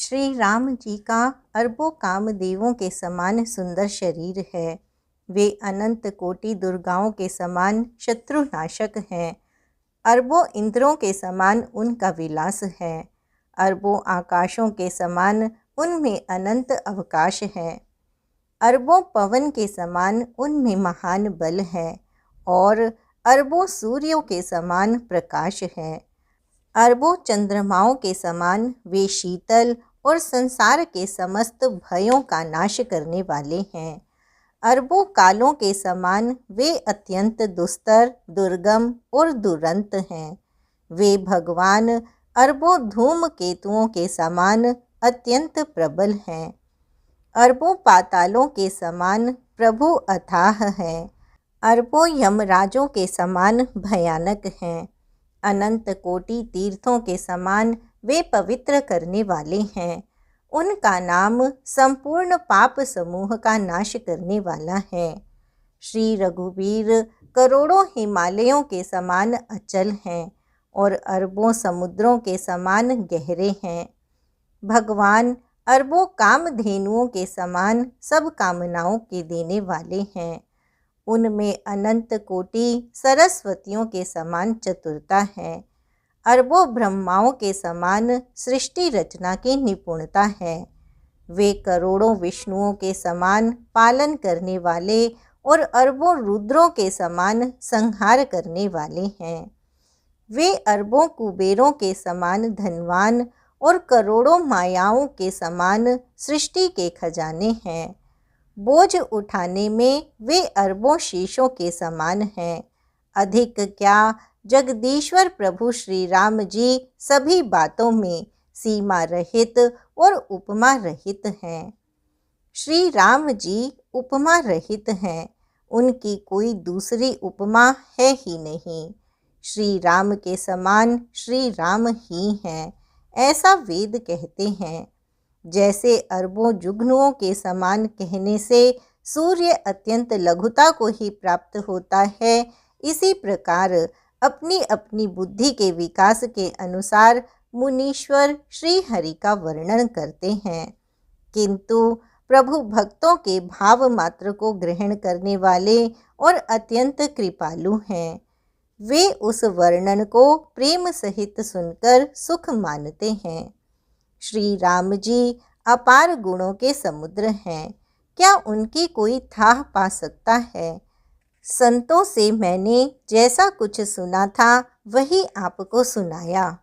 श्री राम जी का अरबों कामदेवों के समान सुंदर शरीर है। वे अनंत कोटि दुर्गाओं के समान शत्रुनाशक हैं। अरबों इंद्रों के समान उनका विलास है। अरबों आकाशों के समान उनमें अनंत अवकाश है। अरबों पवन के समान उनमें महान बल है और अरबों सूर्यों के समान प्रकाश है। अरबों चंद्रमाओं के समान वे शीतल और संसार के समस्त भयों का नाश करने वाले हैं। अरबों कालों के समान वे अत्यंत दुस्तर, दुर्गम और दुरंत हैं। वे भगवान अरबों धूम केतुओं के समान अत्यंत प्रबल हैं। अरबों पातालों के समान प्रभु अथाह हैं। अरबों यमराजों के समान भयानक हैं। अनंत कोटि तीर्थों के समान वे पवित्र करने वाले हैं। उनका नाम संपूर्ण पाप समूह का नाश करने वाला है। श्री रघुवीर करोड़ों हिमालयों के समान अचल हैं और अरबों समुद्रों के समान गहरे हैं। भगवान अरबों कामधेनुओं के समान सब कामनाओं के देने वाले हैं। उनमें अनंत कोटि सरस्वतियों के समान चतुरता है। अरबों ब्रह्माओं के समान सृष्टि रचना की निपुणता है। वे करोड़ों विष्णुओं के समान पालन करने वाले और अरबों रुद्रों के समान संहार करने वाले हैं। वे अरबों कुबेरों के समान धनवान और करोड़ों मायाओं के समान सृष्टि के खजाने हैं। बोझ उठाने में वे अरबों शीशों के समान हैं। अधिक क्या, जगदीश्वर प्रभु श्री राम जी सभी बातों में सीमा रहित और उपमा रहित हैं। श्री राम जी उपमा रहित हैं। उनकी कोई दूसरी उपमा है ही नहीं। श्री राम के समान श्री राम ही हैं, ऐसा वेद कहते हैं। जैसे अरबों जुगनुओं के समान कहने से सूर्य अत्यंत लघुता को ही प्राप्त होता है, इसी प्रकार अपनी अपनी बुद्धि के विकास के अनुसार मुनीश्वर श्री हरि का वर्णन करते हैं। किंतु प्रभु भक्तों के भाव मात्र को ग्रहण करने वाले और अत्यंत कृपालु हैं। वे उस वर्णन को प्रेम सहित सुनकर सुख मानते हैं। श्री राम जी अपार गुणों के समुद्र हैं। क्या उनकी कोई थाह पा सकता है? संतों से मैंने जैसा कुछ सुना था वही आपको सुनाया।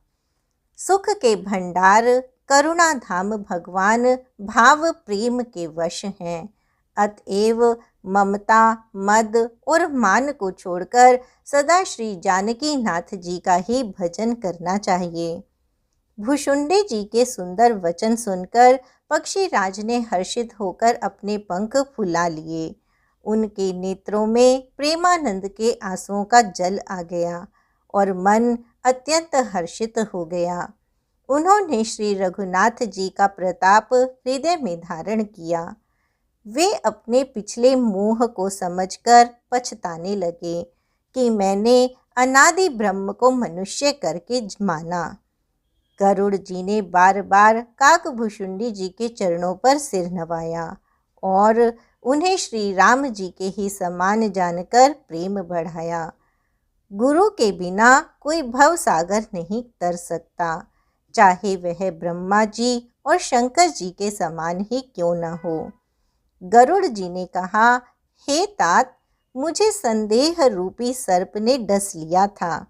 सुख के भंडार करुणा धाम भगवान भाव प्रेम के वश हैं। अतएव ममता, मद और मान को छोड़कर सदा श्री जानकी नाथ जी का ही भजन करना चाहिए। भुशुंडी जी के सुंदर वचन सुनकर पक्षीराज ने हर्षित होकर अपने पंख फुला लिए। उनके नेत्रों में प्रेमानंद के आंसुओं का जल आ गया और मन अत्यंत हर्षित हो गया। उन्होंने श्री रघुनाथ जी का प्रताप हृदय में धारण किया। वे अपने पिछले मोह को समझकर पछताने लगे कि मैंने अनादि ब्रह्म को मनुष्य करके माना। गरुड़ जी ने बार बार काकभुशुंडी जी के चरणों पर सिर नवाया और उन्हें श्री राम जी के ही समान जानकर प्रेम बढ़ाया। गुरु के बिना कोई भव सागर नहीं तर सकता, चाहे वह ब्रह्मा जी और शंकर जी के समान ही क्यों न हो। गरुड़ जी ने कहा, हे तात, मुझे संदेह रूपी सर्प ने डस लिया था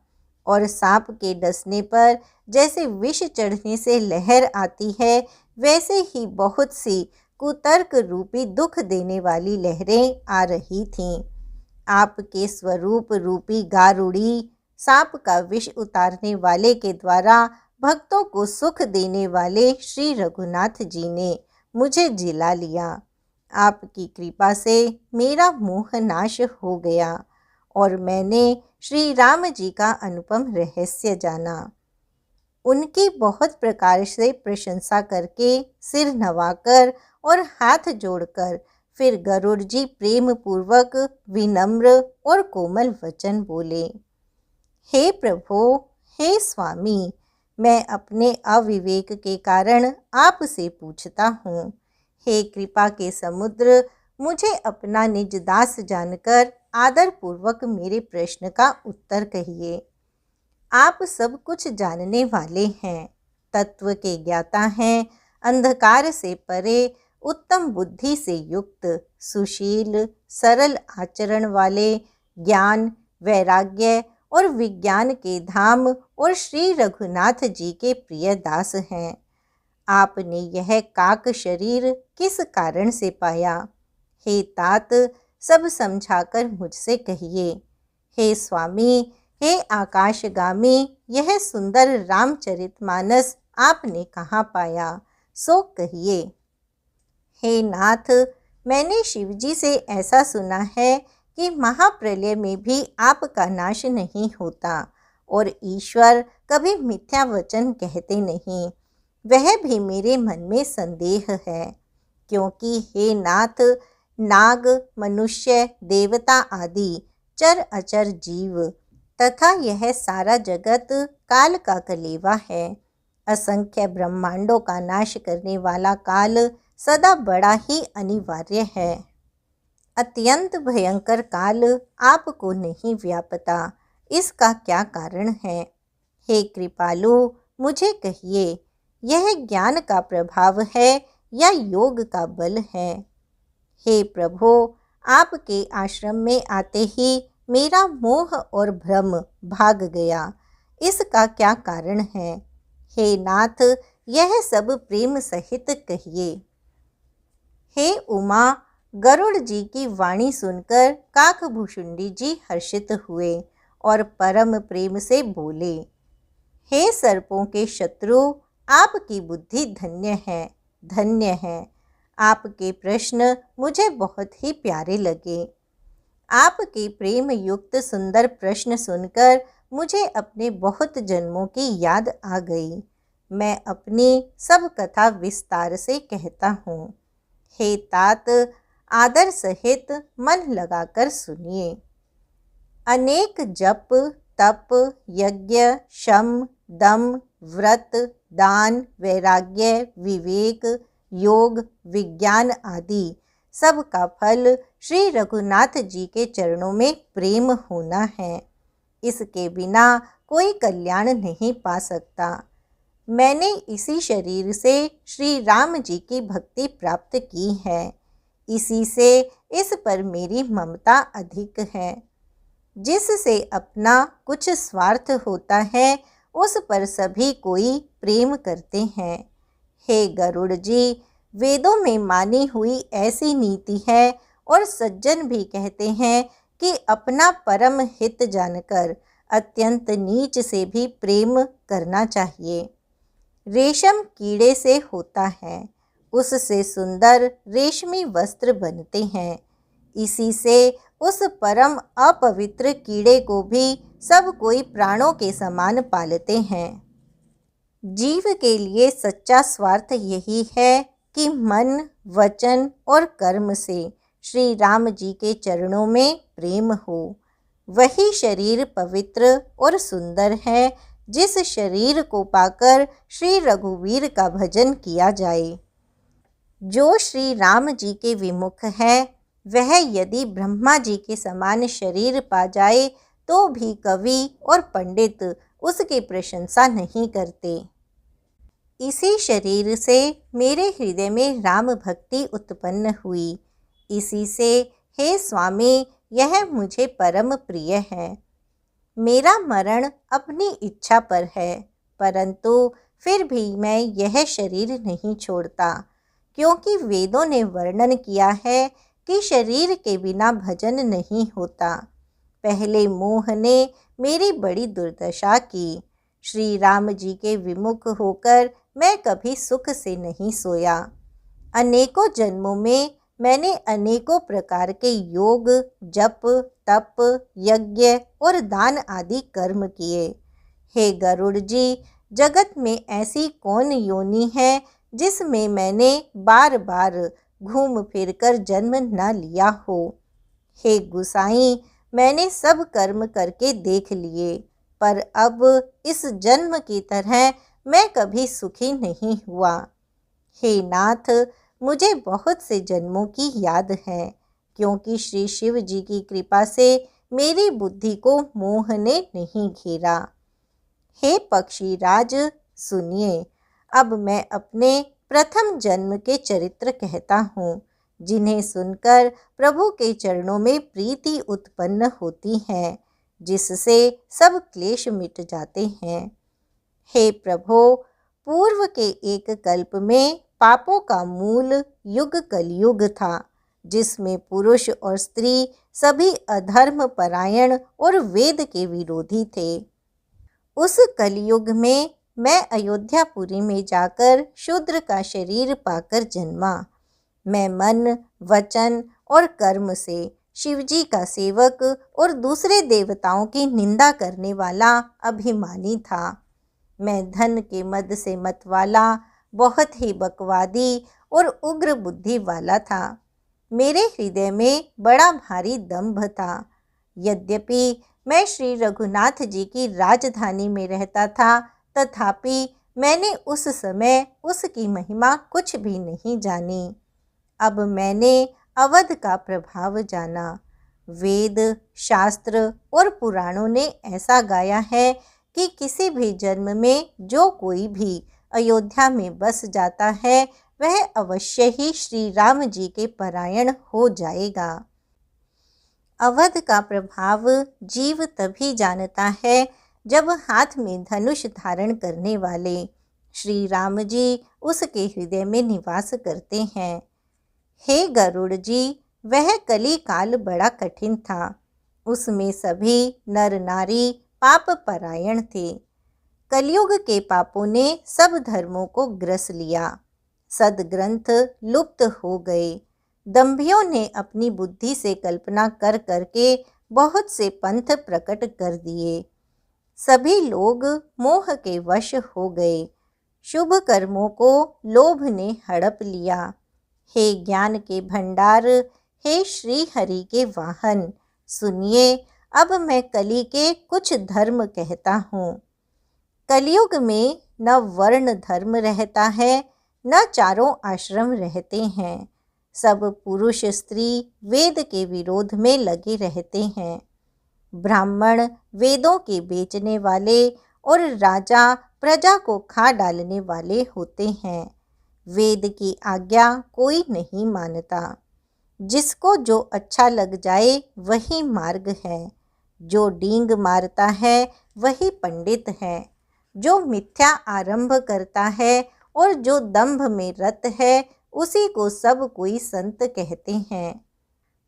और सांप के डसने पर जैसे विष चढ़ने से लहर आती है, वैसे ही बहुत सी कुतर्क रूपी दुख देने वाली लहरें आ रही थीं। आपके स्वरूप रूपी गारुड़ी सांप का विष उतारने वाले के द्वारा भक्तों को सुख देने वाले श्री रघुनाथ जी ने मुझे जिला लिया। आपकी कृपा से मेरा मोह नाश हो गया और मैंने श्री राम जी का अनुपम रहस्य जाना। उनकी बहुत प्रकार से प्रशंसा करके सिर नवाकर और हाथ जोड़कर फिर गरुड़ जी प्रेम पूर्वक विनम्र और कोमल वचन बोले, हे प्रभु, हे स्वामी, मैं अपने अविवेक के कारण आपसे पूछता हूँ। हे कृपा के समुद्र, मुझे अपना निज दास जानकर आदरपूर्वक मेरे प्रश्न का उत्तर कहिए। आप सब कुछ जानने वाले हैं, तत्व के ज्ञाता हैं, अंधकार से परे, उत्तम बुद्धि से युक्त, सुशील, सरल आचरण वाले, ज्ञान, वैराग्य और विज्ञान के धाम और श्री रघुनाथ जी के प्रिय दास हैं। आपने यह काक शरीर किस कारण से पाया? हे तात, सब समझाकर मुझसे कहिए। हे स्वामी, हे आकाशगामी, यह सुंदर रामचरितमानस आपने कहाँ पाया, सो कहिए। हे नाथ, मैंने शिवजी से ऐसा सुना है कि महाप्रलय में भी आपका नाश नहीं होता और ईश्वर कभी मिथ्या वचन कहते नहीं। वह भी मेरे मन में संदेह है, क्योंकि हे नाथ, नाग, मनुष्य, देवता आदि चर अचर जीव तथा यह सारा जगत काल का कलेवा है। असंख्य ब्रह्मांडों का नाश करने वाला काल सदा बड़ा ही अनिवार्य है। अत्यंत भयंकर काल आपको नहीं व्यापता, इसका क्या कारण है? हे कृपालु, मुझे कहिए, यह ज्ञान का प्रभाव है या योग का बल है? हे प्रभु, आपके आश्रम में आते ही मेरा मोह और भ्रम भाग गया, इसका क्या कारण है? हे नाथ, यह सब प्रेम सहित कहिए। हे उमा, गरुड़ जी की वाणी सुनकर काकभूषुंडी जी हर्षित हुए और परम प्रेम से बोले, हे सर्पों के शत्रु, आपकी बुद्धि धन्य है, धन्य है। आपके प्रश्न मुझे बहुत ही प्यारे लगे। आपके प्रेम युक्त सुंदर प्रश्न सुनकर मुझे अपने बहुत जन्मों की याद आ गई। मैं अपनी सब कथा विस्तार से कहता हूँ। हे तात, आदर सहित मन लगाकर सुनिए। अनेक जप, तप, यज्ञ, शम, दम, व्रत, दान, वैराग्य, विवेक, योग, विज्ञान आदि सब का फल श्री रघुनाथ जी के चरणों में प्रेम होना है। इसके बिना कोई कल्याण नहीं पा सकता। मैंने इसी शरीर से श्री राम जी की भक्ति प्राप्त की है। इसी से इस पर मेरी ममता अधिक है। जिससे अपना कुछ स्वार्थ होता है, उस पर सभी कोई प्रेम करते हैं। हे गरुड़ जी, वेदों में मानी हुई ऐसी नीति है और सज्जन भी कहते हैं कि अपना परम हित जानकर अत्यंत नीच से भी प्रेम करना चाहिए। रेशम कीड़े से होता है, उससे सुंदर रेशमी वस्त्र बनते हैं। इसी से उस परम अपवित्र कीड़े को भी सब कोई प्राणों के समान पालते हैं। जीव के लिए सच्चा स्वार्थ यही है कि मन, वचन और कर्म से श्री राम जी के चरणों में प्रेम हो। वही शरीर पवित्र और सुंदर है जिस शरीर को पाकर श्री रघुवीर का भजन किया जाए। जो श्री राम जी के विमुख है, वह यदि ब्रह्मा जी के समान शरीर पा जाए तो भी कवि और पंडित उसकी प्रशंसा नहीं करते। इसी शरीर से मेरे हृदय में राम भक्ति उत्पन्न हुई। इसी से हे स्वामी, यह मुझे परम प्रिय है। मेरा मरण अपनी इच्छा पर है, परंतु फिर भी मैं यह शरीर नहीं छोड़ता, क्योंकि वेदों ने वर्णन किया है कि शरीर के बिना भजन नहीं होता। पहले मोह ने मेरी बड़ी दुर्दशा की। श्री राम जी के विमुख होकर मैं कभी सुख से नहीं सोया। अनेकों जन्मों में मैंने अनेकों प्रकार के योग, जप, तप, यज्ञ और दान आदि कर्म किए। हे गरुड़ जी, जगत में ऐसी कौन योनि है जिसमें मैंने बार बार घूम फिरकर जन्म न लिया हो। हे गुसाई, मैंने सब कर्म करके देख लिए, पर अब इस जन्म की तरह मैं कभी सुखी नहीं हुआ। हे नाथ, मुझे बहुत से जन्मों की याद है, क्योंकि श्री शिव जी की कृपा से मेरी बुद्धि को मोह ने नहीं घेरा। हे पक्षी राज, सुनिए, अब मैं अपने प्रथम जन्म के चरित्र कहता हूँ, जिन्हें सुनकर प्रभु के चरणों में प्रीति उत्पन्न होती है, जिससे सब क्लेश मिट जाते हैं। हे प्रभो, पूर्व के एक कल्प में पापों का मूल युग कलयुग था, जिसमें पुरुष और स्त्री सभी अधर्म परायण और वेद के विरोधी थे। उस कलयुग में मैं अयोध्यापुरी में जाकर शूद्र का शरीर पाकर जन्मा। मैं मन, वचन और कर्म से शिवजी का सेवक और दूसरे देवताओं की निंदा करने वाला अभिमानी था। मैं धन के मद से मतवाला, बहुत ही बकवादी और उग्र बुद्धि वाला था। मेरे हृदय में बड़ा भारी दंभ था। यद्यपि मैं श्री रघुनाथ जी की राजधानी में रहता था, तथापि मैंने उस समय उसकी महिमा कुछ भी नहीं जानी। अब मैंने अवध का प्रभाव जाना। वेद, शास्त्र और पुराणों ने ऐसा गाया है कि किसी भी जन्म में जो कोई भी अयोध्या में बस जाता है, वह अवश्य ही श्री राम जी के परायण हो जाएगा। अवध का प्रभाव जीव तभी जानता है जब हाथ में धनुष धारण करने वाले श्री राम जी उसके हृदय में निवास करते हैं। हे गरुड़ जी, वह कली काल बड़ा कठिन था। उसमें सभी नर नारी पाप परायण थे। कलयुग के पापों ने सब धर्मों को ग्रस लिया। सदग्रंथ लुप्त हो गए। दंभियों ने अपनी बुद्धि से कल्पना कर करके बहुत से पंथ प्रकट कर दिए। सभी लोग मोह के वश हो गए। शुभ कर्मों को लोभ ने हड़प लिया। हे ज्ञान के भंडार, हे श्री हरि के वाहन, सुनिए, अब मैं कली के कुछ धर्म कहता हूँ। कलयुग में न वर्ण धर्म रहता है, न चारों आश्रम रहते हैं। सब पुरुष स्त्री वेद के विरोध में लगे रहते हैं। ब्राह्मण वेदों के बेचने वाले और राजा प्रजा को खा डालने वाले होते हैं। वेद की आज्ञा कोई नहीं मानता। जिसको जो अच्छा लग जाए वही मार्ग है। जो डींग मारता है वही पंडित है। जो मिथ्या आरंभ करता है और जो दंभ में रत है, उसी को सब कोई संत कहते हैं।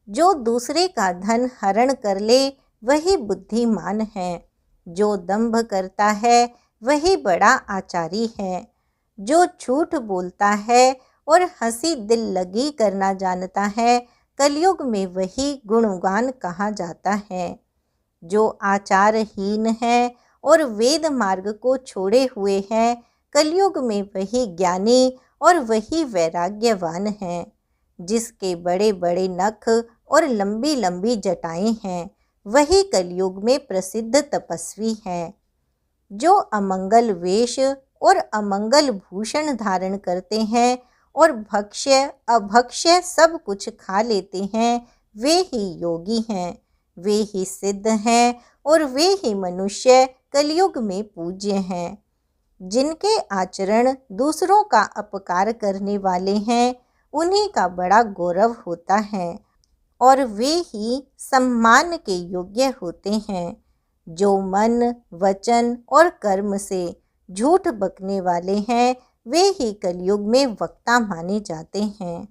जो दूसरे का धन हरण कर ले वही बुद्धिमान है। जो दंभ करता है वही बड़ा आचारी है। जो झूठ बोलता है और हंसी दिल लगी करना जानता है, कलयुग में वही गुणगान कहा जाता है। जो आचारहीन है और वेद मार्ग को छोड़े हुए हैं, कलयुग में वही ज्ञानी और वही वैराग्यवान है। जिसके बड़े बड़े नख और लंबी लंबी जटाएं हैं, वही कलयुग में प्रसिद्ध तपस्वी है। जो अमंगल वेश और अमंगल भूषण धारण करते हैं और भक्ष्य अभक्ष्य सब कुछ खा लेते हैं, वे ही योगी हैं। वे ही सिद्ध हैं और वे ही मनुष्य कलयुग में पूज्य हैं। जिनके आचरण दूसरों का अपकार करने वाले हैं, उन्हीं का बड़ा गौरव होता है और वे ही सम्मान के योग्य होते हैं। जो मन, वचन और कर्म से झूठ बकने वाले हैं, वे ही कलयुग में वक्ता माने जाते हैं।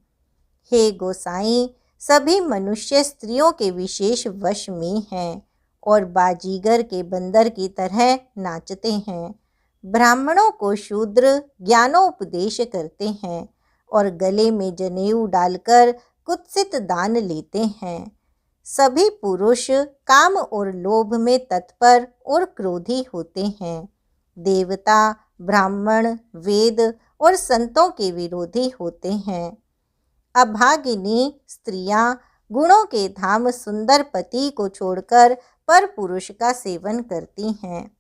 हे गोसाई, सभी मनुष्य स्त्रियों के विशेष वश में हैं और बाजीगर के बंदर की तरह नाचते हैं। ब्राह्मणों को शूद्र ज्ञानोपदेश करते हैं और गले में जनेऊ डालकर कुत्सित दान लेते हैं। सभी पुरुष काम और लोभ में तत्पर और क्रोधी होते हैं। देवता, ब्राह्मण, वेद और संतों के विरोधी होते हैं। अभागिनी स्त्रियां गुणों के धाम सुंदर पति को छोड़कर पर पुरुष का सेवन करती हैं।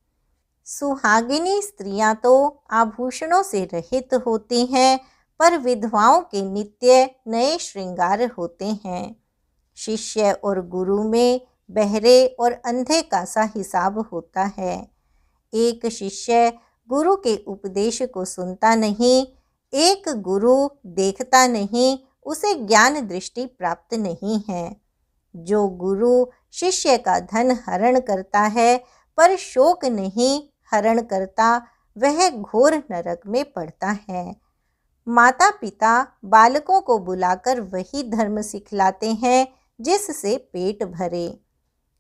सुहागिनी स्त्रियां तो आभूषणों से रहित होती हैं, पर विधवाओं के नित्य नए श्रृंगार होते हैं। शिष्य और गुरु में बहरे और अंधे का सा हिसाब होता है। एक शिष्य गुरु के उपदेश को सुनता नहीं, एक गुरु देखता नहीं, उसे ज्ञान दृष्टि प्राप्त नहीं है। जो गुरु शिष्य का धन हरण करता है पर शोक नहीं हरण करता, वह घोर नरक में पड़ता है। माता पिता बालकों को बुलाकर वही धर्म सिखलाते हैं जिससे पेट भरे।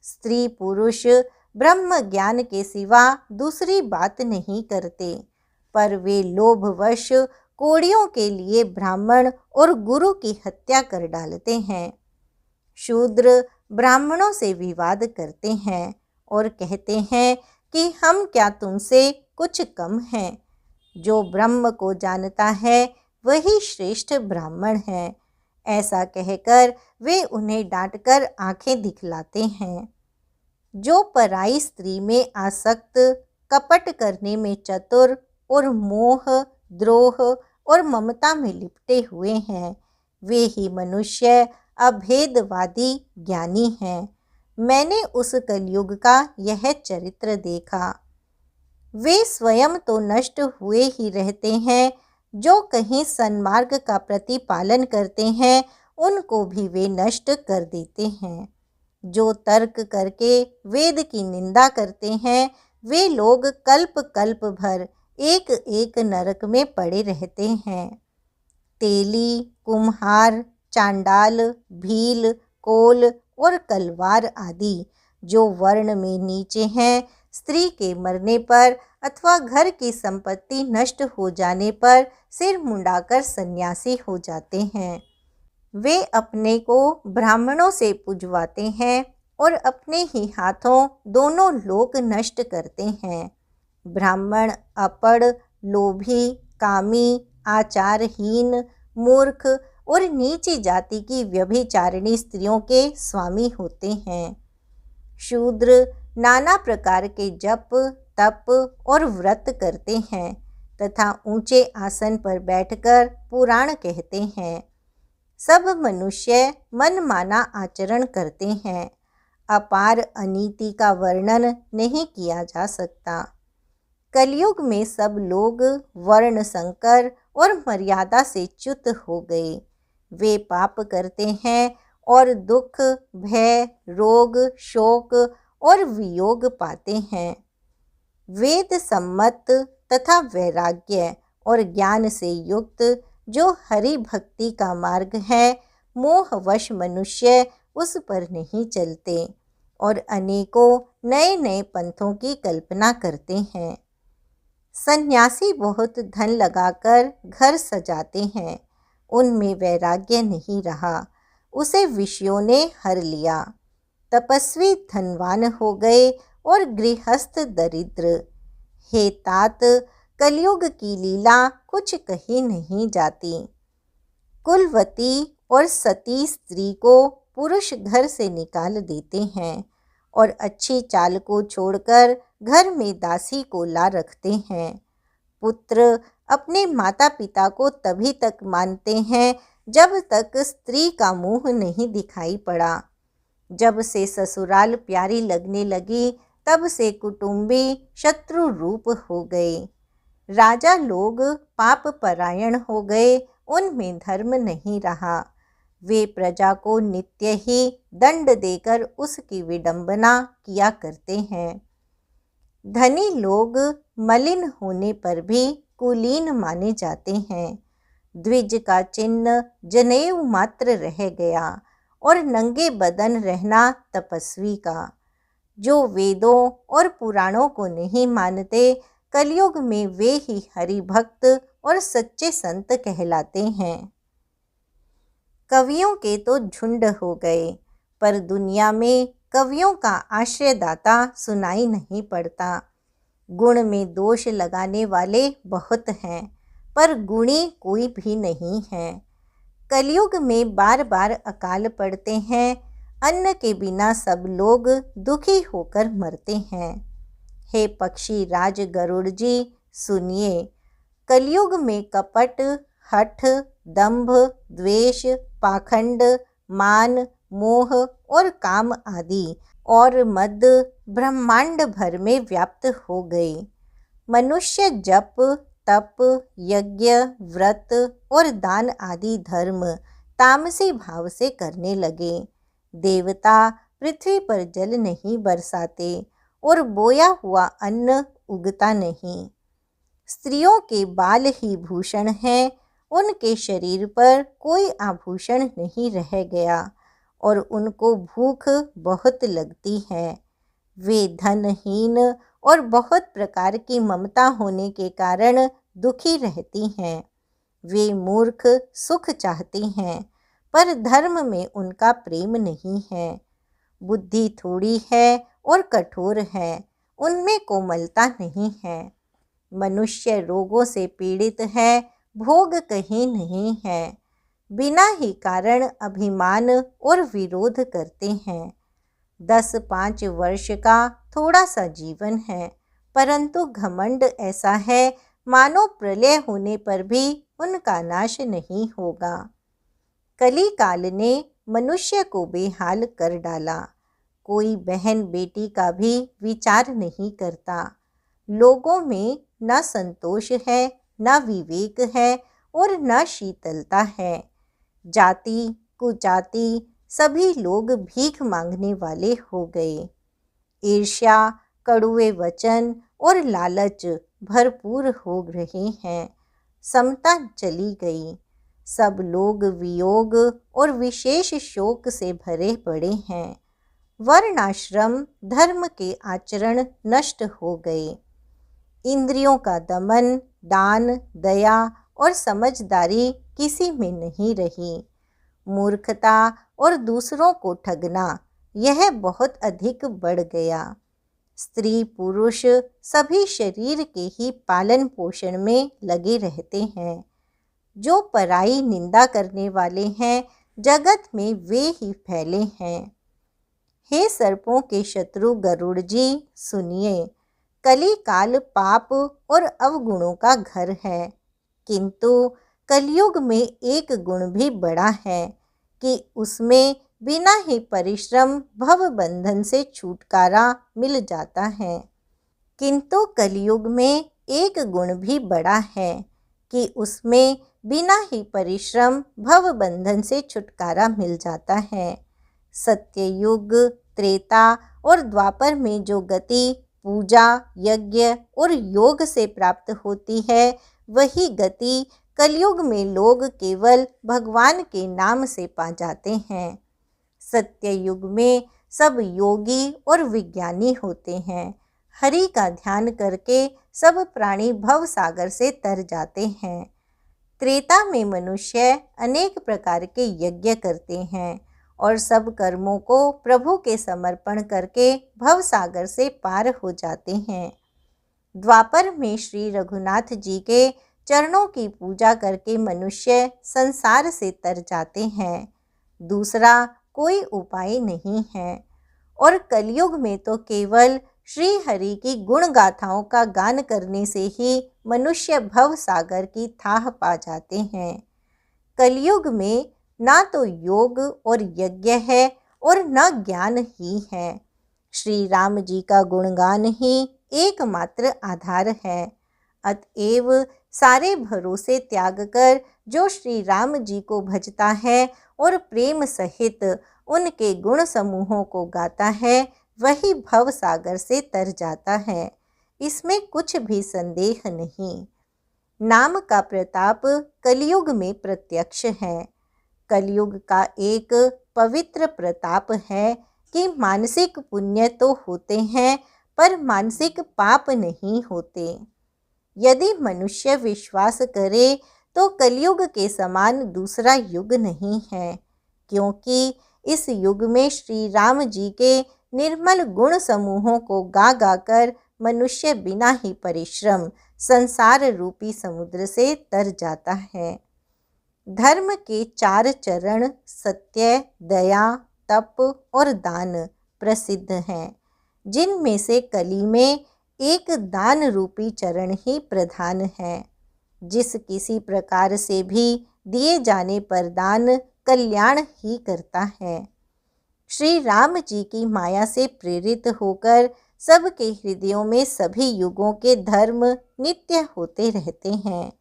स्त्री पुरुष ब्रह्म ज्ञान के सिवा दूसरी बात नहीं करते, पर वे लोभवश कोड़ियों के लिए ब्राह्मण और गुरु की हत्या कर डालते हैं। शूद्र ब्राह्मणों से विवाद करते हैं और कहते हैं कि हम क्या तुमसे कुछ कम हैं। जो ब्रह्म को जानता है वही श्रेष्ठ ब्राह्मण है। ऐसा कहकर वे उन्हें डांटकर आंखें दिखलाते हैं। जो पराई स्त्री में आसक्त, कपट करने में चतुर और मोह, द्रोह और ममता में लिपटे हुए हैं, वे ही मनुष्य अभेदवादी ज्ञानी हैं। मैंने उस कलयुग का यह चरित्र देखा। वे स्वयं तो नष्ट हुए ही रहते हैं, जो कहीं सन्मार्ग का प्रतिपालन करते हैं उनको भी वे नष्ट कर देते हैं। जो तर्क करके वेद की निंदा करते हैं, वे लोग कल्प कल्प भर एक एक नरक में पड़े रहते हैं। तेली, कुम्हार, चांडाल, भील, कोल और कलवार आदि जो वर्ण में नीचे हैं, स्त्री के मरने पर अथवा घर की संपत्ति नष्ट हो जाने पर सिर मुंडाकर सन्यासी हो जाते हैं। वे अपने को ब्राह्मणों से पुजवाते हैं और अपने ही हाथों दोनों लोक नष्ट करते हैं। ब्राह्मण अपड़, लोभी, कामी, आचारहीन, मूर्ख और नीची जाति की व्यभिचारिणी स्त्रियों के स्वामी होते हैं। शूद्र नाना प्रकार के जप, तप और व्रत करते हैं तथा ऊंचे आसन पर बैठकर पुराण कहते हैं। सब मनुष्य मनमाना आचरण करते हैं। अपार अनीति का वर्णन नहीं किया जा सकता। कलयुग में सब लोग वर्ण संकर और मर्यादा से च्युत हो गए। वे पाप करते हैं और दुख, भय, रोग, शोक और वियोग पाते हैं। वेद सम्मत तथा वैराग्य और ज्ञान से युक्त जो हरि भक्ति का मार्ग है, मोहवश मनुष्य उस पर नहीं चलते और अनेकों नए नए पंथों की कल्पना करते हैं। सन्यासी बहुत धन लगाकर घर सजाते हैं, उनमें वैराग्य नहीं रहा, उसे विषयों ने हर लिया। तपस्वी धनवान हो गए और गृहस्थ दरिद्र। हे तात, कलयुग की लीला कुछ कही नहीं जाती। कुलवती और सती स्त्री को पुरुष घर से निकाल देते हैं और अच्छी चाल को छोड़कर घर में दासी को ला रखते हैं। पुत्र अपने माता पिता को तभी तक मानते हैं जब तक स्त्री का मुंह नहीं दिखाई पड़ा। जब से ससुराल प्यारी लगने लगी, तब से कुटुंबी शत्रु रूप हो गए। राजा लोग पाप परायण हो गए, उनमें धर्म नहीं रहा। वे प्रजा को नित्य ही दंड देकर उसकी विडंबना किया करते हैं। धनी लोग मलिन होने पर भी कुलीन माने जाते हैं। द्विज का चिन्ह जनेऊ मात्र रह गया और नंगे बदन रहना तपस्वी का। जो वेदों और पुराणों को नहीं मानते, कलयुग में वे ही हरि भक्त और सच्चे संत कहलाते हैं। कवियों के तो झुंड हो गए, पर दुनिया में कवियों का आश्रयदाता सुनाई नहीं पड़ता। गुण में दोष लगाने वाले बहुत हैं, पर गुणी कोई भी नहीं है। कलयुग में बार बार अकाल पड़ते हैं, अन्न के बिना सब लोग दुखी होकर मरते हैं। हे पक्षी राज गरुड़ जी सुनिए, कलयुग में कपट, हठ, दंभ, द्वेष, पाखंड, मान, मोह और काम आदि और मद ब्रह्मांड भर में व्याप्त हो गए। मनुष्य जप, तप, यज्ञ, व्रत और दान आदि धर्म तामसी भाव से करने लगे। देवता पृथ्वी पर जल नहीं बरसाते और बोया हुआ अन्न उगता नहीं। स्त्रियों के बाल ही भूषण हैं, उनके शरीर पर कोई आभूषण नहीं रह गया और उनको भूख बहुत लगती है। वे धनहीन और बहुत प्रकार की ममता होने के कारण दुखी रहती हैं। वे मूर्ख सुख चाहती हैं, पर धर्म में उनका प्रेम नहीं है। बुद्धि थोड़ी है और कठोर है, उनमें कोमलता नहीं है। मनुष्य रोगों से पीड़ित है, भोग कहीं नहीं है। बिना ही कारण अभिमान और विरोध करते हैं। 10-5 वर्ष का थोड़ा सा जीवन है, परंतु घमंड ऐसा है मानो प्रलय होने पर भी उनका नाश नहीं होगा। कली काल ने मनुष्य को बेहाल कर डाला। कोई बहन बेटी का भी विचार नहीं करता। लोगों में न संतोष है, न विवेक है और न शीतलता है। जाति कुजाति सभी लोग भीख मांगने वाले हो गए। ईर्ष्या, कड़ुए वचन और लालच भरपूर हो रहे हैं। समता चली गई। सब लोग वियोग और विशेष शोक से भरे पड़े हैं। वर्णाश्रम धर्म के आचरण नष्ट हो गए। इंद्रियों का दमन, दान, दया और समझदारी किसी में नहीं रही। मूर्खता और दूसरों को ठगना यह बहुत अधिक बढ़ गया। स्त्री पुरुष सभी शरीर के ही पालन पोषण में लगे रहते हैं। जो पराई निंदा करने वाले हैं, जगत में वे ही फैले हैं। हे सर्पों के शत्रु गरुड़ जी सुनिए, कली काल पाप और अवगुणों का घर है, किंतु कलयुग में एक गुण भी बड़ा है कि उसमें बिना ही परिश्रम भव बंधन से छुटकारा मिल जाता है। किंतु कलयुग में एक गुण भी बड़ा है कि उसमें बिना ही परिश्रम भव बंधन से छुटकारा मिल जाता है। सत्ययुग, त्रेता और द्वापर में जो गति पूजा, यज्ञ और योग से प्राप्त होती है, वही गति कलयुग में लोग केवल भगवान के नाम से पा जाते हैं। सत्ययुग में सब योगी और विज्ञानी होते हैं। हरि का ध्यान करके सब प्राणी भव सागर से तर जाते हैं। त्रेता में मनुष्य अनेक प्रकार के यज्ञ करते हैं और सब कर्मों को प्रभु के समर्पण करके भव सागर से पार हो जाते हैं। द्वापर में श्री रघुनाथ जी के चरणों की पूजा करके मनुष्य संसार से तर जाते हैं। दूसरा कोई उपाय नहीं है। और कलयुग में तो केवल श्री हरि की गुण गाथाओं का गान करने से ही मनुष्य भव सागर की थाह पा जाते हैं। कलयुग में ना तो योग और यज्ञ है और न ज्ञान ही है। श्री राम जी का गुणगान ही एकमात्र आधार है। अतएव सारे भरोसे त्याग कर जो श्री राम जी को भजता है और प्रेम सहित उनके गुण समूहों को गाता है, वही भव सागर से तर जाता है। इसमें कुछ भी संदेह नहीं। नाम का प्रताप कलयुग में प्रत्यक्ष है। कलयुग का एक पवित्र प्रताप है कि मानसिक पुण्य तो होते हैं, पर मानसिक पाप नहीं होते। यदि मनुष्य विश्वास करे तो कलयुग के समान दूसरा युग नहीं है, क्योंकि इस युग में श्री राम जी के निर्मल गुण समूहों को गा गाकर मनुष्य बिना ही परिश्रम संसार रूपी समुद्र से तर जाता है। धर्म के 4 चरण सत्य, दया, तप और दान प्रसिद्ध हैं, जिनमें से कली में एक दान रूपी चरण ही प्रधान है। जिस किसी प्रकार से भी दिए जाने पर दान कल्याण ही करता है। श्री राम जी की माया से प्रेरित होकर सबके हृदयों में सभी युगों के धर्म नित्य होते रहते हैं।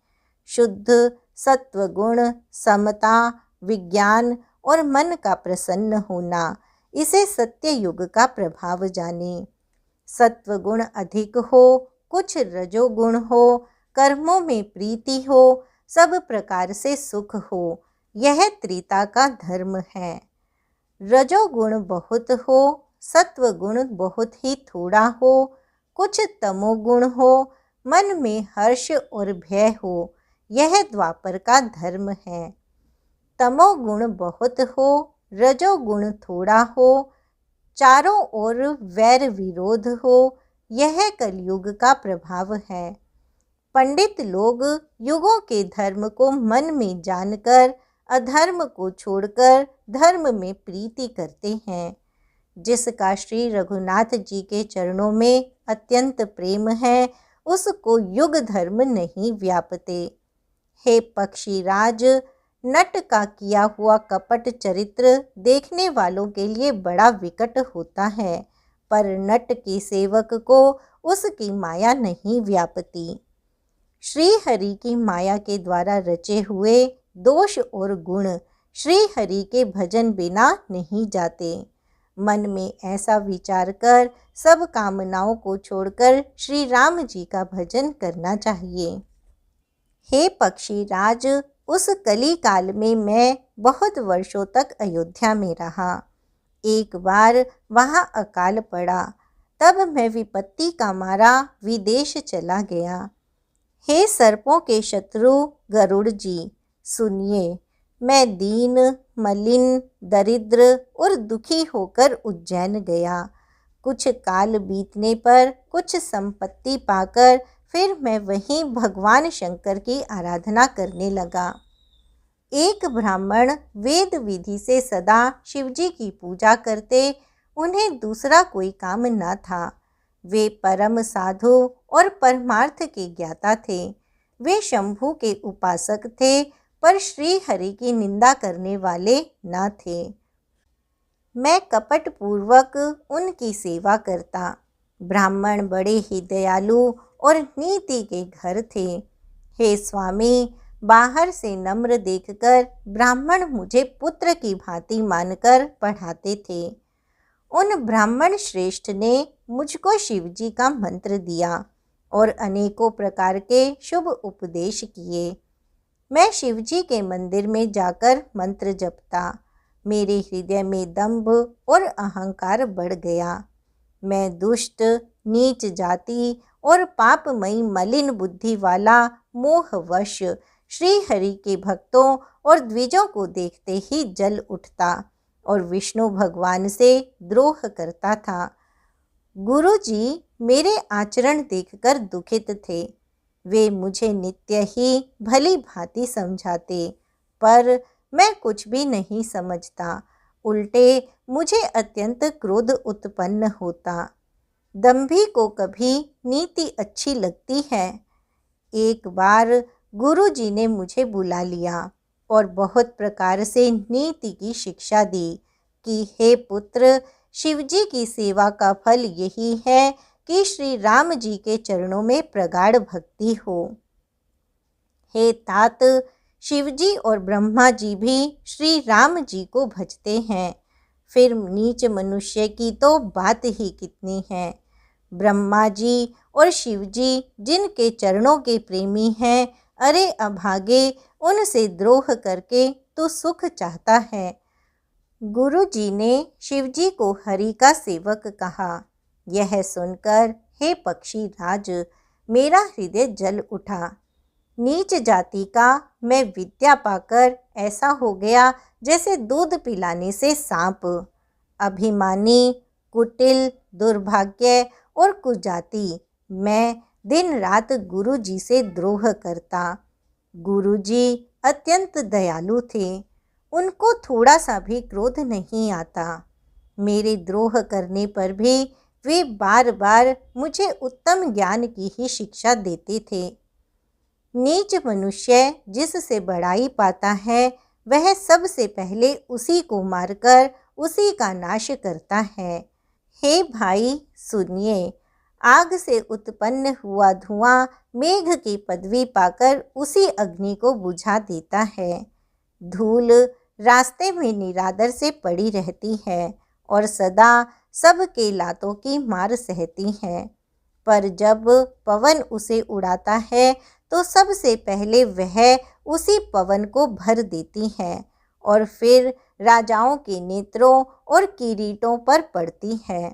शुद्ध सत्वगुण, समता, विज्ञान और मन का प्रसन्न होना, इसे सत्य युग का प्रभाव जाने। सत्वगुण अधिक हो, कुछ रजोगुण हो, कर्मों में प्रीति हो, सब प्रकार से सुख हो, यह त्रेता का धर्म है। रजोगुण बहुत हो, सत्वगुण बहुत ही थोड़ा हो, कुछ तमोगुण हो, मन में हर्ष और भय हो, यह द्वापर का धर्म है। तमोगुण बहुत हो, रजोगुण थोड़ा हो, चारों ओर वैर विरोध हो, यह कलयुग का प्रभाव है। पंडित लोग युगों के धर्म को मन में जानकर अधर्म को छोड़कर धर्म में प्रीति करते हैं। जिसका श्री रघुनाथ जी के चरणों में अत्यंत प्रेम है, उसको युग धर्म नहीं व्यापते। हे पक्षीराज, नट का किया हुआ कपट चरित्र देखने वालों के लिए बड़ा विकट होता है, पर नट के सेवक को उसकी माया नहीं व्यापती। श्री हरि की माया के द्वारा रचे हुए दोष और गुण श्री हरि के भजन बिना नहीं जाते। मन में ऐसा विचार कर सब कामनाओं को छोड़कर श्री राम जी का भजन करना चाहिए। हे पक्षीराज, उस कली काल में मैं बहुत वर्षों तक अयोध्या में रहा। एक बार वहाँ अकाल पड़ा, तब मैं विपत्ति का मारा विदेश चला गया। हे सर्पों के शत्रु गरुड़ जी, सुनिए, मैं दीन, मलिन, दरिद्र और दुखी होकर उज्जैन गया। कुछ काल बीतने पर कुछ संपत्ति पाकर फिर मैं वहीं भगवान शंकर की आराधना करने लगा। एक ब्राह्मण वेद विधि से सदा शिवजी की पूजा करते, उन्हें दूसरा कोई काम न था। वे परम साधु और परमार्थ के ज्ञाता थे। वे शंभु के उपासक थे, पर श्री हरि की निंदा करने वाले न थे। मैं कपट पूर्वक उनकी सेवा करता। ब्राह्मण बड़े ही दयालु और नीति के घर थे। हे स्वामी, बाहर से नम्र देखकर ब्राह्मण मुझे पुत्र की भांति मानकर पढ़ाते थे। उन ब्राह्मण श्रेष्ठ ने मुझको शिवजी का मंत्र दिया और अनेकों प्रकार के शुभ उपदेश किए। मैं शिवजी के मंदिर में जाकर मंत्र जपता। मेरे हृदय में दंभ और अहंकार बढ़ गया। मैं दुष्ट, नीच जाति और पापमयी मलिन बुद्धि वाला मोहवश श्री हरि के भक्तों और द्विजों को देखते ही जल उठता और विष्णु भगवान से द्रोह करता था। गुरु जी मेरे आचरण देखकर दुखित थे। वे मुझे नित्य ही भली भांति समझाते, पर मैं कुछ भी नहीं समझता। उल्टे मुझे अत्यंत क्रोध उत्पन्न होता। दंभी को कभी नीति अच्छी लगती है। एक बार गुरु जी ने मुझे बुला लिया और बहुत प्रकार से नीति की शिक्षा दी कि हे पुत्र, शिवजी की सेवा का फल यही है कि श्री राम जी के चरणों में प्रगाढ़ भक्ति हो। हे तात, शिवजी और ब्रह्मा जी भी श्री राम जी को भजते हैं, फिर नीच मनुष्य की तो बात ही कितनी है। ब्रह्मा जी और शिवजी जिनके चरणों के प्रेमी हैं, अरे अभागे, उनसे द्रोह करके तो सुख चाहता है। गुरु जी ने शिवजी को हरि का सेवक कहा। यह सुनकर हे पक्षी राज, मेरा हृदय जल उठा। नीच जाति का मैं विद्या पाकर ऐसा हो गया जैसे दूध पिलाने से सांप। अभिमानी, कुटिल, दुर्भाग्य और कुजाति मैं दिन रात गुरु जी से द्रोह करता। गुरु जी अत्यंत दयालु थे। उनको थोड़ा सा भी क्रोध नहीं आता। मेरे द्रोह करने पर भी वे बार बार मुझे उत्तम ज्ञान की ही शिक्षा देते थे। नीच मनुष्य जिससे बड़ाई पाता है वह सबसे पहले उसी को मारकर उसी का नाश करता है। हे भाई सुनिए, आग से उत्पन्न हुआ धुआं मेघ की पदवी पाकर उसी अग्नि को बुझा देता है। धूल रास्ते में निरादर से पड़ी रहती है और सदा सबके लातों की मार सहती है, पर जब पवन उसे उड़ाता है तो सबसे पहले वह उसी पवन को भर देती है और फिर राजाओं के नेत्रों और किरीटों पर पड़ती है।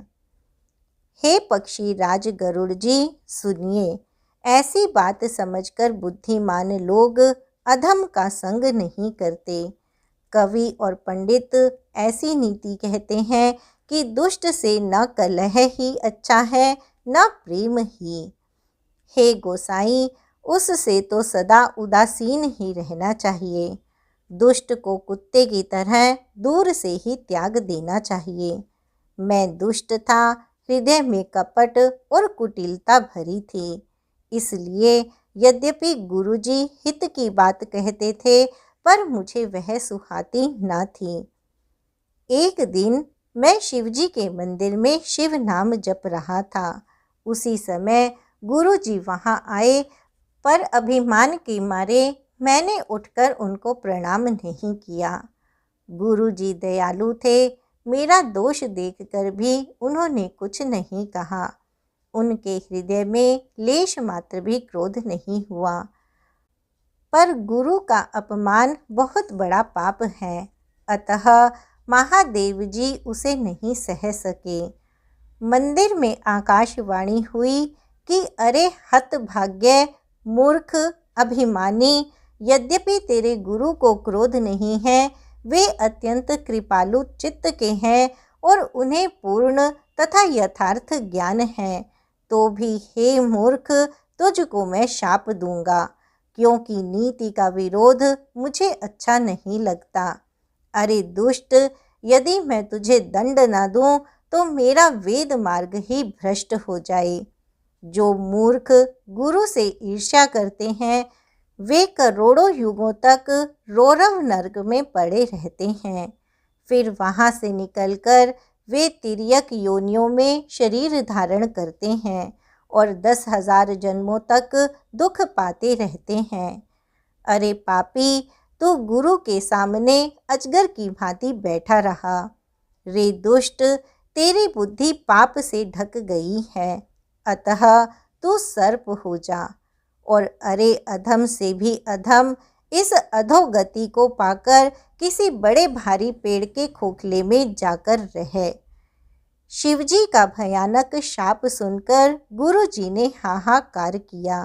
हे पक्षी राज गरुड़ जी सुनिए, ऐसी बात समझकर बुद्धिमान लोग अधम का संग नहीं करते। कवि और पंडित ऐसी नीति कहते हैं कि दुष्ट से न कलह ही अच्छा है न प्रेम ही। हे गोसाई, उससे तो सदा उदासीन ही रहना चाहिए। दुष्ट को कुत्ते की तरह दूर से ही त्याग देना चाहिए। मैं दुष्ट था, हृदय में कपट और कुटिलता भरी थी, इसलिए यद्यपि गुरुजी हित की बात कहते थे पर मुझे वह सुहाती न थी। एक दिन मैं शिवजी के मंदिर में शिव नाम जप रहा था। उसी समय गुरुजी वहाँ आए, पर अभिमान के मारे मैंने उठकर उनको प्रणाम नहीं किया। गुरुजी दयालु थे, मेरा दोष देखकर भी उन्होंने कुछ नहीं कहा। उनके हृदय में लेश मात्र भी क्रोध नहीं हुआ। पर गुरु का अपमान बहुत बड़ा पाप है, अतः महादेव जी उसे नहीं सह सके। मंदिर में आकाशवाणी हुई कि अरे हतभाग्य मूर्ख अभिमानी, यद्यपि तेरे गुरु को क्रोध नहीं है, वे अत्यंत कृपालु चित्त के हैं और उन्हें पूर्ण तथा यथार्थ ज्ञान है, तो भी हे मूर्ख तुझको मैं शाप दूंगा, क्योंकि नीति का विरोध मुझे अच्छा नहीं लगता। अरे दुष्ट, यदि मैं तुझे दंड न दूं तो मेरा वेद मार्ग ही भ्रष्ट हो जाए। जो मूर्ख गुरु से ईर्ष्या करते हैं वे करोड़ों युगों तक रौरव नर्क में पड़े रहते हैं। फिर वहाँ से निकलकर वे तिर्यक योनियों में शरीर धारण करते हैं और 10,000 जन्मों तक दुख पाते रहते हैं। अरे पापी, तू गुरु के सामने अजगर की भांति बैठा रहा। रे दुष्ट, तेरी बुद्धि पाप से ढक गई है, अतः तू सर्प हो जा। और अरे अधम से भी अधम, इस अधोगति को पाकर किसी बड़े भारी पेड़ के खोखले में जाकर रह। शिवजी का भयानक शाप सुनकर गुरुजी ने हाहाकार किया।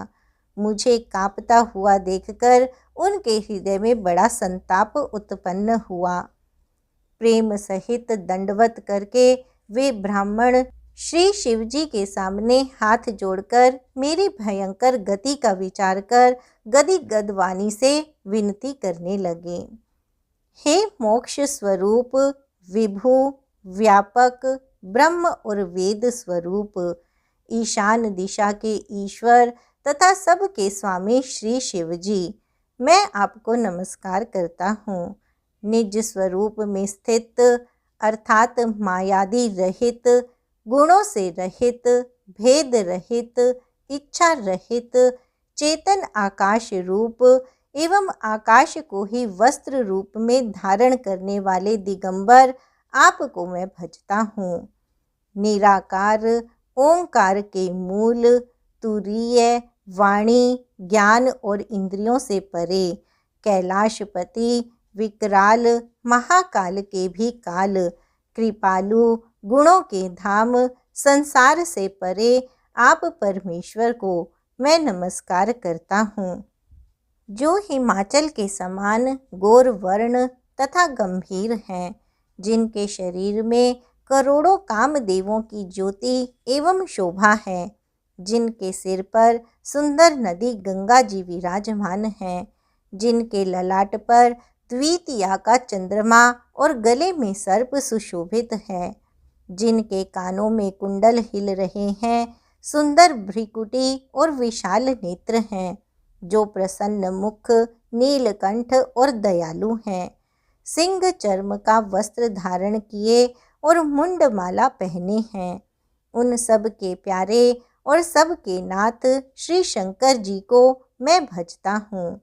मुझे कांपता हुआ देखकर उनके हृदय में बड़ा संताप उत्पन्न हुआ। प्रेम सहित दंडवत करके वे ब्राह्मण श्री शिवजी के सामने हाथ जोड़कर मेरी भयंकर गति का विचार कर गदगद वाणी से विनती करने लगे। हे मोक्ष स्वरूप, विभु, व्यापक, ब्रह्म और वेद स्वरूप, ईशान दिशा के ईश्वर तथा सबके स्वामी श्री शिवजी, मैं आपको नमस्कार करता हूँ। निज स्वरूप में स्थित अर्थात मायादि रहित, गुणों से रहित, भेद रहित, इच्छा रहित, चेतन आकाश रूप एवं आकाश को ही वस्त्र रूप में धारण करने वाले दिगंबर आपको मैं भजता हूँ। निराकार ओंकार के मूल, तुरीय, वाणी, ज्ञान और इंद्रियों से परे, कैलाशपति, विकराल, महाकाल के भी काल, कृपालु, गुणों के धाम, संसार से परे आप परमेश्वर को मैं नमस्कार करता हूँ। जो हिमाचल के समान गौर वर्ण तथा गंभीर हैं, जिनके शरीर में करोड़ों कामदेवों की ज्योति एवं शोभा है, जिनके सिर पर सुंदर नदी गंगा जी विराजमान हैं, जिनके ललाट पर द्वितीया का चंद्रमा और गले में सर्प सुशोभित है, जिनके कानों में कुंडल हिल रहे हैं, सुंदर भ्रिकुटी और विशाल नेत्र हैं, जो प्रसन्न मुख, नीलकंठ और दयालु हैं। सिंह चर्म का वस्त्र धारण किए और मुंडमाला पहने हैं। उन सब के प्यारे और सब के नाथ श्री शंकर जी को मैं भजता हूँ।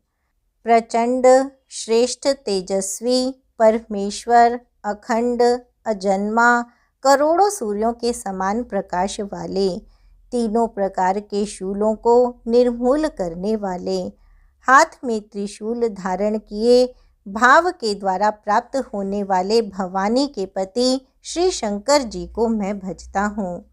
प्रचंड, श्रेष्ठ, तेजस्वी, परमेश्वर, अखंड, अजन्मा, करोड़ों सूर्यों के समान प्रकाश वाले, तीनों प्रकार के शूलों को निर्मूल करने वाले, हाथ में त्रिशूल धारण किए, भाव के द्वारा प्राप्त होने वाले भवानी के पति श्री शंकर जी को मैं भजता हूँ।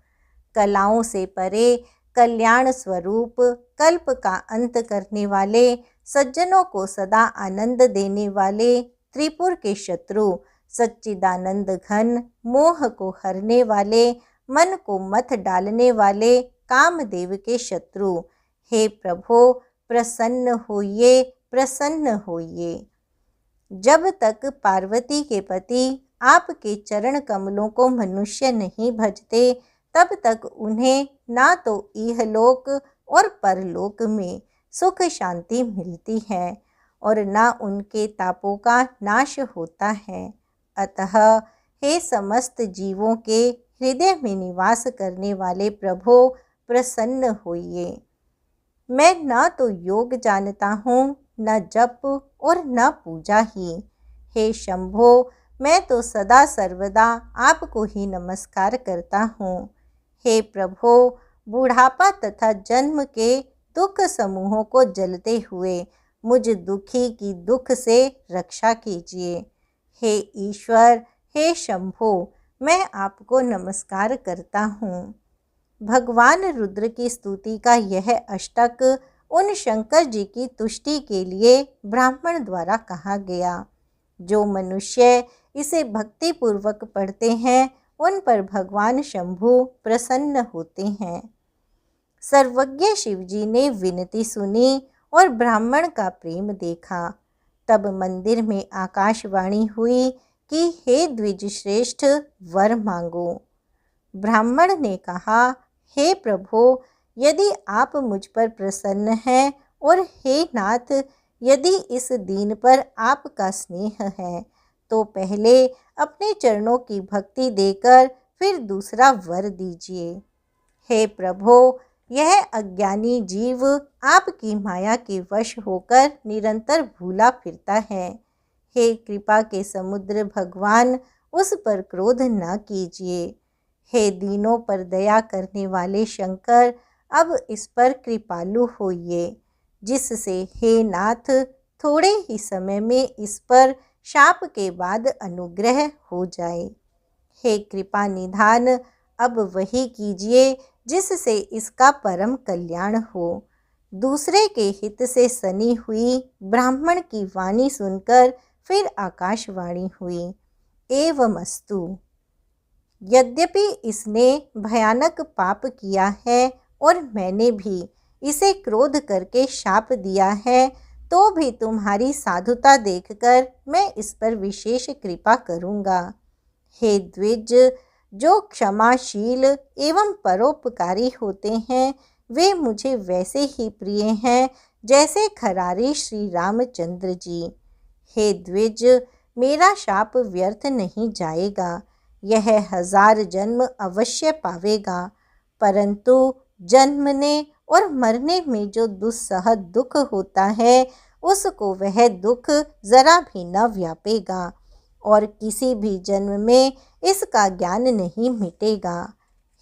कलाओं से परे, कल्याण स्वरूप, कल्प का अंत करने वाले, सज्जनों को सदा आनंद देने वाले, त्रिपुर के शत्रु, सच्चिदानंद घन, मोह को हरने वाले, मन को मत डालने वाले, कामदेव के शत्रु, हे प्रभो प्रसन्न होइए, प्रसन्न होइए। जब तक पार्वती के पति आपके चरण कमलों को मनुष्य नहीं भजते, तब तक उन्हें ना तो इहलोक और परलोक में सुख शांति मिलती है और ना उनके तापों का नाश होता है। अतः हे समस्त जीवों के हृदय में निवास करने वाले प्रभो प्रसन्न होइए। मैं न तो योग जानता हूँ, न जप और न पूजा ही। हे शंभो, मैं तो सदा सर्वदा आपको ही नमस्कार करता हूँ। हे प्रभो, बुढ़ापा तथा जन्म के दुख समूहों को जलते हुए मुझ दुखी की दुख से रक्षा कीजिए। हे ईश्वर, हे शंभो, मैं आपको नमस्कार करता हूँ। भगवान रुद्र की स्तुति का यह अष्टक उन शंकर जी की तुष्टि के लिए ब्राह्मण द्वारा कहा गया। जो मनुष्य इसे भक्तिपूर्वक पढ़ते हैं, उन पर भगवान शंभु प्रसन्न होते हैं। सर्वज्ञ शिवजी ने विनती सुनी और ब्राह्मण का प्रेम देखा। तब मंदिर में आकाशवाणी हुई कि हे द्विज श्रेष्ठ, वर मांगो। ब्राह्मण ने कहा, हे प्रभो, यदि आप मुझ पर प्रसन्न हैं और हे नाथ, यदि इस दीन पर आपका स्नेह है, तो पहले अपने चरणों की भक्ति देकर फिर दूसरा वर दीजिए। हे प्रभो, यह अज्ञानी जीव आपकी माया के वश होकर निरंतर भूला फिरता है। हे कृपा के समुद्र भगवान, उस पर क्रोध न कीजिए। हे दीनों पर दया करने वाले शंकर, अब इस पर कृपालु होइए, जिससे हे नाथ थोड़े ही समय में इस पर शाप के बाद अनुग्रह हो जाए। हे कृपा निधान, अब वही कीजिए जिससे इसका परम कल्याण हो। दूसरे के हित से सनी हुई ब्राह्मण की वाणी सुनकर फिर आकाशवाणी हुई, एवमस्तु। यद्यपि इसने भयानक पाप किया है और मैंने भी इसे क्रोध करके शाप दिया है, तो भी तुम्हारी साधुता देखकर मैं इस पर विशेष कृपा करूँगा। हे द्विज, जो क्षमाशील एवं परोपकारी होते हैं, वे मुझे वैसे ही प्रिय हैं जैसे खरारी श्री रामचंद्र जी। हे द्विज, मेरा शाप व्यर्थ नहीं जाएगा, यह 1000 जन्म अवश्य पावेगा, परंतु जन्मने और मरने में जो दुस्सह दुख होता है, उसको वह दुख जरा भी न व्यापेगा और किसी भी जन्म में इसका ज्ञान नहीं मिटेगा।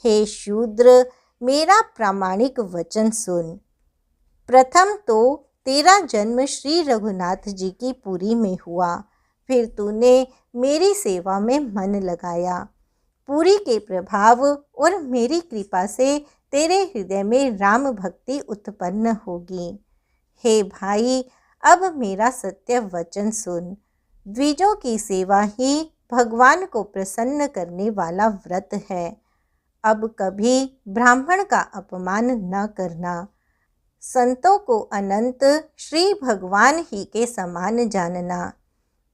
हे शूद्र, मेरा प्रामाणिक वचन सुन। प्रथम तो तेरा जन्म श्री रघुनाथ जी की पुरी में हुआ, फिर तूने मेरी सेवा में मन लगाया। पुरी के प्रभाव और मेरी कृपा से तेरे हृदय में राम भक्ति उत्पन्न होगी। हे भाई, अब मेरा सत्य वचन सुन। द्विजों की सेवा ही भगवान को प्रसन्न करने वाला व्रत है। अब कभी ब्राह्मण का अपमान न करना। संतों को अनंत श्री भगवान ही के समान जानना।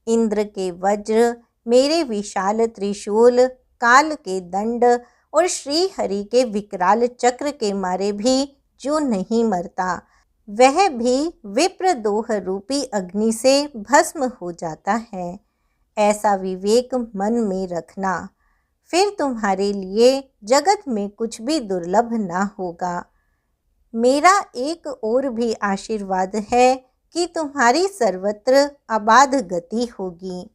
इंद्र के वज्र, मेरे विशाल त्रिशूल, काल के दंड और श्री हरि के विकराल चक्र के मारे भी जो नहीं मरता, वह भी विप्रदोह रूपी अग्नि से भस्म हो जाता है। ऐसा विवेक मन में रखना, फिर तुम्हारे लिए जगत में कुछ भी दुर्लभ ना होगा। मेरा एक और भी आशीर्वाद है कि तुम्हारी सर्वत्र अबाध गति होगी।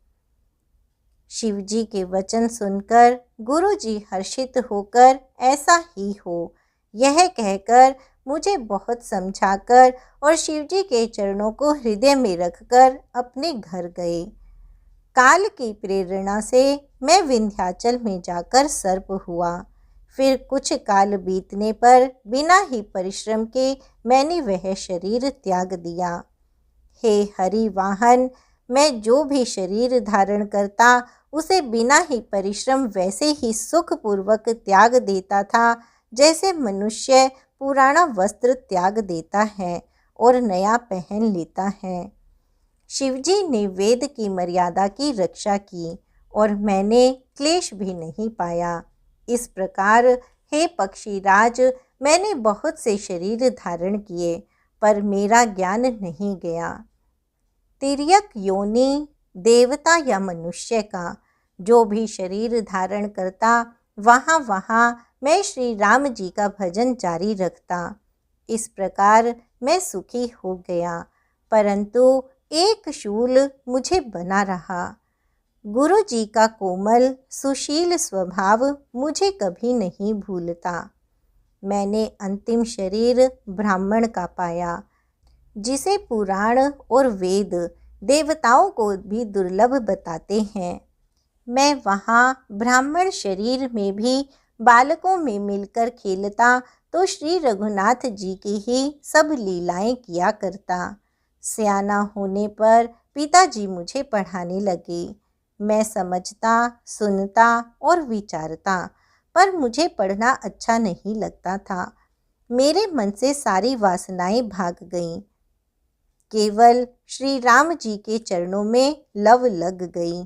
शिवजी के वचन सुनकर गुरुजी हर्षित होकर ऐसा ही हो यह कहकर मुझे बहुत समझाकर और शिवजी के चरणों को हृदय में रखकर अपने घर गए। काल की प्रेरणा से मैं विंध्याचल में जाकर सर्प हुआ। फिर कुछ काल बीतने पर बिना ही परिश्रम के मैंने वह शरीर त्याग दिया। हे हरि वाहन, मैं जो भी शरीर धारण करता उसे बिना ही परिश्रम वैसे ही सुखपूर्वक त्याग देता था जैसे मनुष्य पुराना वस्त्र त्याग देता है और नया पहन लेता है। शिवजी ने वेद की मर्यादा की रक्षा की और मैंने क्लेश भी नहीं पाया। इस प्रकार हे पक्षीराज, मैंने बहुत से शरीर धारण किए पर मेरा ज्ञान नहीं गया। तिर्यक योनि, देवता या मनुष्य का जो भी शरीर धारण करता, वहाँ वहाँ मैं श्री राम जी का भजन जारी रखता। इस प्रकार मैं सुखी हो गया, परंतु एक शूल मुझे बना रहा। गुरु जी का कोमल सुशील स्वभाव मुझे कभी नहीं भूलता। मैंने अंतिम शरीर ब्राह्मण का पाया, जिसे पुराण और वेद देवताओं को भी दुर्लभ बताते हैं। मैं वहाँ ब्राह्मण शरीर में भी बालकों में मिलकर खेलता तो श्री रघुनाथ जी की ही सब लीलाएं किया करता। सियाना होने पर पिताजी मुझे पढ़ाने लगे। मैं समझता, सुनता और विचारता, पर मुझे पढ़ना अच्छा नहीं लगता था। मेरे मन से सारी वासनाएं भाग गईं। केवल श्री राम जी के चरणों में लव लग गई।